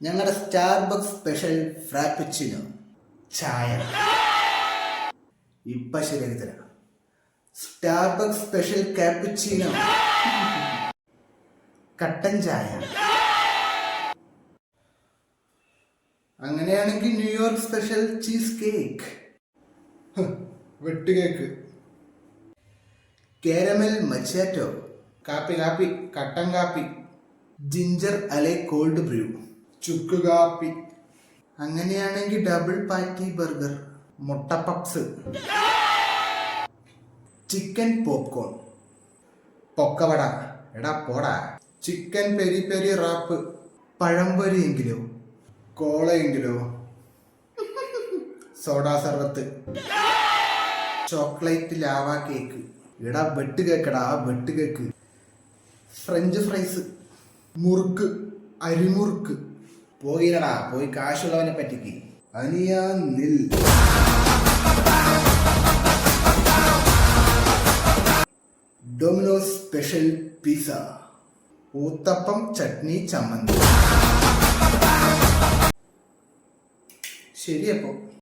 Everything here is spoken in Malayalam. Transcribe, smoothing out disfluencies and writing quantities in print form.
ഞങ്ങളുടെ സ്റ്റാർബക്സ് സ്പെഷ്യൽ ഫ്രാപ്പച്ചിനോ ചായ. ഇപ്പൊ ശരിയാക്കി തരാം. സ്റ്റാർബക്സ് സ്പെഷ്യൽ കാപ്പുച്ചിനോ കട്ടൻ ചായ. അങ്ങനെയാണെങ്കിൽ ന്യൂയോർക്ക് സ്പെഷ്യൽ ചീസ് കേക്ക്, വെട്ടുകേക്ക്. കാരമൽ മച്ചാറ്റോ, കാപ്പി കാപ്പി, കട്ടൻ കാപ്പി. ജിഞ്ചർ അലെ കോൾഡ് ബ്രൂ, ചുക്ക് കാപ്പി. അങ്ങനെയാണെങ്കിൽ ഡബിൾ പാറ്റി ബർഗർ, മുട്ട പപ്സ്, ചിക്കൻ പോപ്കോൺ, പൊക്കവട. എടാ പോടാ. ചിക്കൻ പെരി പെരി റാപ്പ്, പഴംപൊരിയെങ്കിലോ കോളയെങ്കിലോ, സോഡാ സർബത്ത്, ചോക്ലേറ്റ് ലാവ കേക്ക്. എടാ വെട്ട് കേക്കടാ, വെട്ട് കേക്ക്. ഫ്രഞ്ച് ഫ്രൈസ്, മുറുക്ക്, അരിമുറുക്ക്. പോയില്ലടാ, പോയി കാശുള്ളവനെ പറ്റിക്ക്. അനിയാ നിൽ. Dominoes special pizza, uttapam, chutney, ചമ്മന്തി. ശരിയപ്പോ.